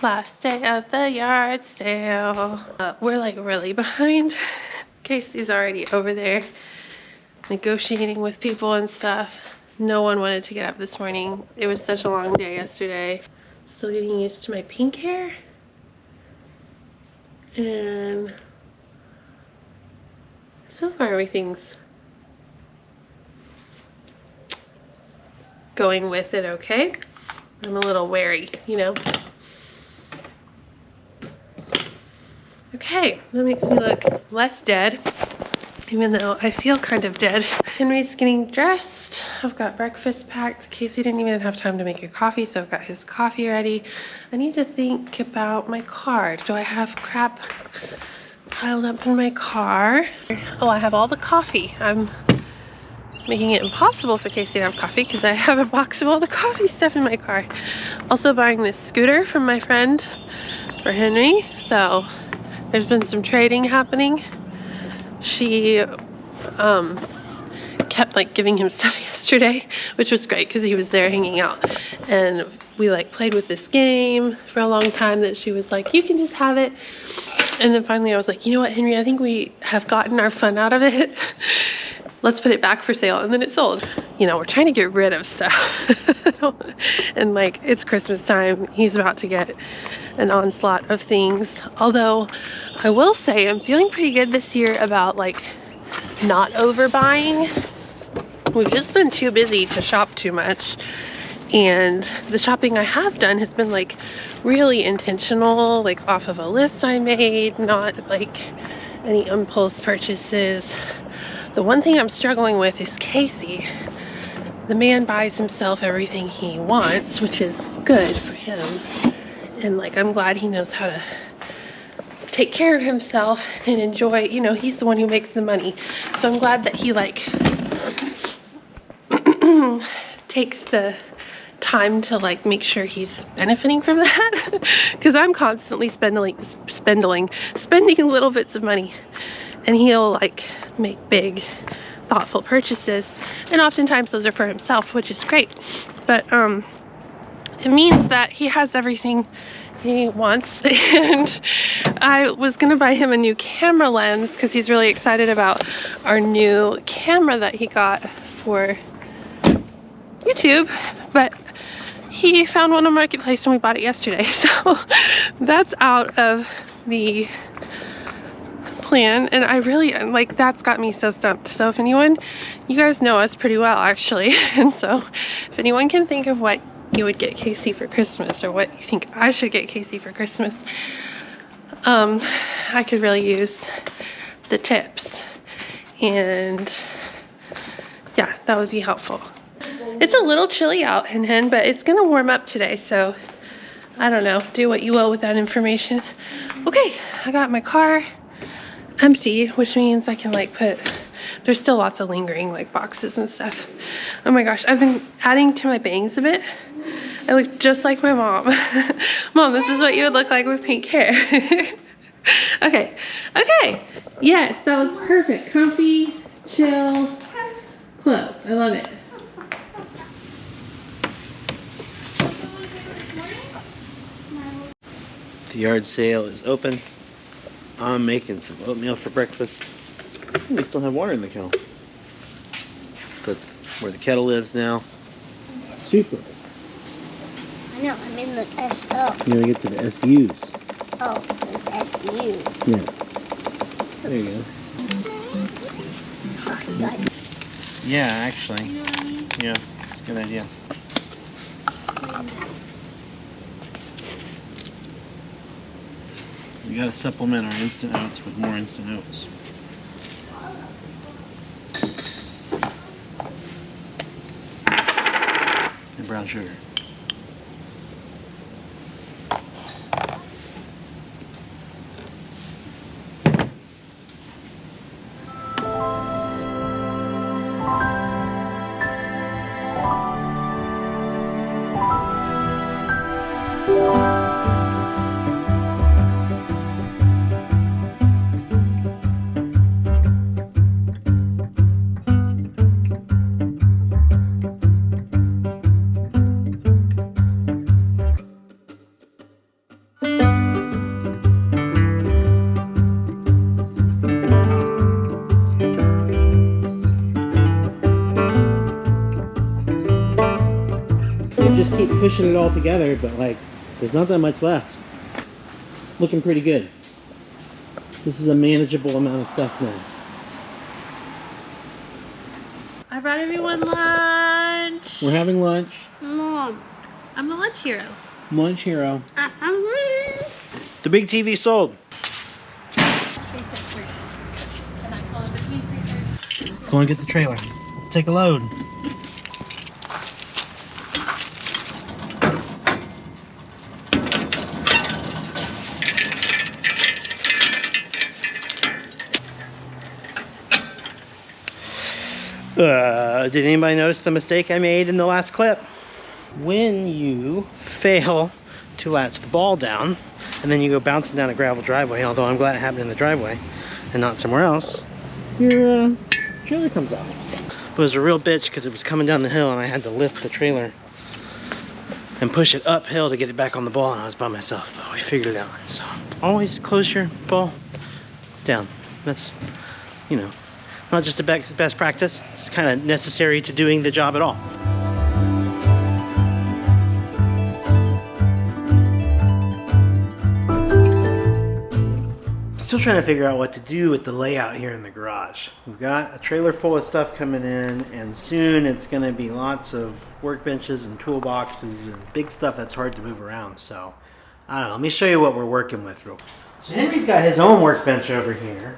Last day of the yard sale. We're like really behind. Casey's already over there negotiating with people and stuff. No one wanted to get up this morning. It was such a long day yesterday. Still getting used to my pink hair. And so far everything's going with it okay. I'm a little wary, you know. Okay, that makes me look less dead, even though I feel kind of dead. Henry's getting dressed. I've got breakfast packed. Casey didn't even have time to make a coffee, so I've got his coffee ready. I need to think about my car. Do I have crap piled up in my car? Oh, I have all the coffee. I'm making it impossible for Casey to have coffee because I have a box of all the coffee stuff in my car. Also buying this scooter from my friend for Henry, so there's been some trading happening. She kept like giving him stuff yesterday, which was great because he was there hanging out, and we like played with this game for a long time that she was like, you can just have it. And then finally I was like, you know what, Henry, I think we have gotten our fun out of it. Let's put it back for sale. And then it sold. You know, we're trying to get rid of stuff. And like, it's Christmas time. He's about to get an onslaught of things. Although I will say I'm feeling pretty good this year about like not overbuying. We've just been too busy to shop too much. And the shopping I have done has been like really intentional, like off of a list I made, not like any impulse purchases. The one thing I'm struggling with is Casey. The man buys himself everything he wants, which is good for him. And like, I'm glad he knows how to take care of himself and enjoy, you know, he's the one who makes the money. So I'm glad that he like takes the time to like make sure he's benefiting from that. Because I'm constantly spending little bits of money. And he'll like make big thoughtful purchases, and oftentimes those are for himself, which is great. But it means that he has everything he wants. And I was gonna buy him a new camera lens because he's really excited about our new camera that he got for YouTube, but he found one on Marketplace and we bought it yesterday. So that's out of the plan, and I really like, that's got me so stumped. So if anyone, you guys know us pretty well actually, and so if anyone can think of what you would get Casey for Christmas, or what you think I should get Casey for Christmas, I could really use the tips, and yeah, that would be helpful. It's a little chilly out, but it's gonna warm up today, so I don't know, do what you will with that information. Okay, I got my car empty, which means I can like put, there's still lots of lingering like boxes and stuff. Oh my gosh, I've been adding to my bangs a bit. I look just like my mom. Mom, this is what you would look like with pink hair. Okay, yes, that looks perfect. Comfy, chill, clothes. I love it. The yard sale is open. I'm making some oatmeal for breakfast. Ooh, we still have water in the kettle. That's where the kettle lives now. Super. I know, I'm in the SO. You gotta get to the SUs. Oh, the SU. Yeah. There you go. Yeah, actually. You know what I mean? Yeah, it's a good idea. We gotta supplement our instant oats with more instant oats. And brown sugar. pushing it all together, but like, there's not that much left. Looking pretty good. This is a manageable amount of stuff now. I brought everyone lunch. We're having lunch. Mom. I'm the lunch hero. Lunch hero. I'm hungry. The big TV sold. Go and get the trailer. Let's take a load. Did anybody notice the mistake I made in the last clip? When you fail to latch the ball down and then you go bouncing down a gravel driveway, although I'm glad it happened in the driveway and not somewhere else, your trailer comes off. It was a real bitch because it was coming down the hill and I had to lift the trailer and push it uphill to get it back on the ball, and I was by myself, but we figured it out. So always close your ball down. That's, you know, not just a best practice, it's kind of necessary to doing the job at all. Still trying to figure out what to do with the layout here in the garage. We've got a trailer full of stuff coming in, and soon it's going to be lots of workbenches and toolboxes and big stuff that's hard to move around. So, I don't know, let me show you what we're working with real quick. So Henry's got his own workbench over here.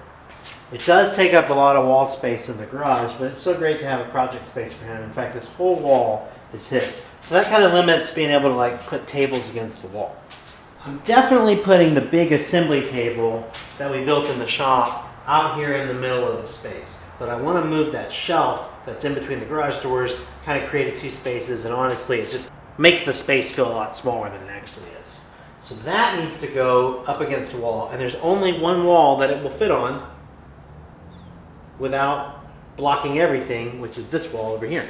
It does take up a lot of wall space in the garage, but it's so great to have a project space for him. In fact, this whole wall is his. So that kind of limits being able to like put tables against the wall. I'm definitely putting the big assembly table that we built in the shop out here in the middle of the space. But I want to move that shelf that's in between the garage doors, kind of create two spaces, and honestly, it just makes the space feel a lot smaller than it actually is. So that needs to go up against the wall, and there's only one wall that it will fit on without blocking everything, which is this wall over here.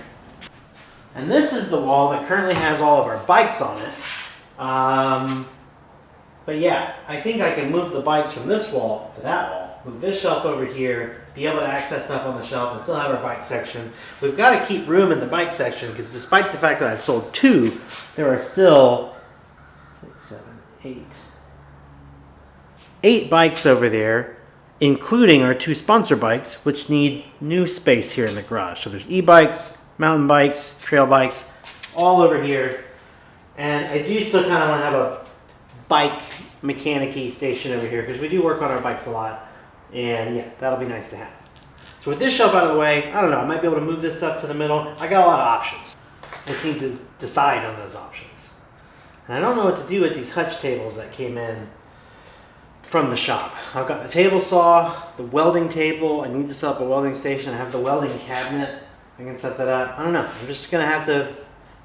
And this is the wall that currently has all of our bikes on it. But yeah, I think I can move the bikes from this wall to that wall, move this shelf over here, be able to access stuff on the shelf, and still have our bike section. We've got to keep room in the bike section because despite the fact that I've sold 2, there are still 8 bikes over there, including our 2 sponsor bikes, which need new space here in the garage. So there's e-bikes, mountain bikes, trail bikes, all over here. And I do still kind of want to have a bike mechanic-y station over here because we do work on our bikes a lot. And yeah, that'll be nice to have. So with this shelf out of the way, I don't know, I might be able to move this stuff to the middle. I got a lot of options. I just need to decide on those options. And I don't know what to do with these hutch tables that came in from the shop. I've got the table saw, the welding table. I need to set up a welding station. I have the welding cabinet. I can set that up. I don't know. I'm just gonna have to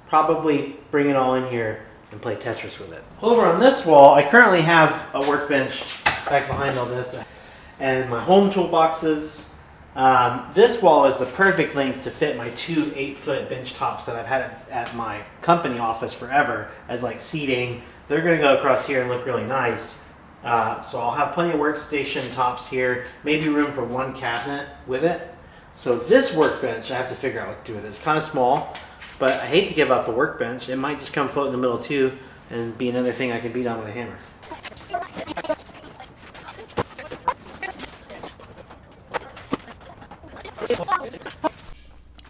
probably bring it all in here and play Tetris with it. Over on this wall, I currently have a workbench back behind all this and my home toolboxes. This wall is the perfect length to fit my 2 8-foot bench tops that I've had at my company office forever as like seating. They're gonna go across here and look really nice. So I'll have plenty of workstation tops here, maybe room for 1 cabinet with it. So this workbench, I have to figure out what to do with it. It's kind of small, but I hate to give up a workbench. It might just come float in the middle too and be another thing I can beat on with a hammer.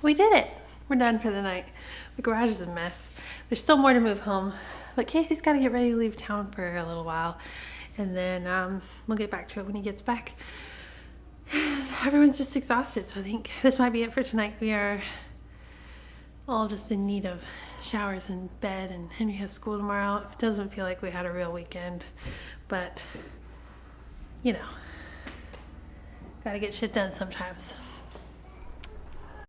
We did it. We're done for the night. The garage is a mess. There's still more to move home, but Casey's got to get ready to leave town for a little while, and then we'll get back to it when he gets back. Everyone's just exhausted, so I think this might be it for tonight. We are all just in need of showers and bed, and Henry has school tomorrow. It doesn't feel like we had a real weekend, but you know, gotta get shit done sometimes.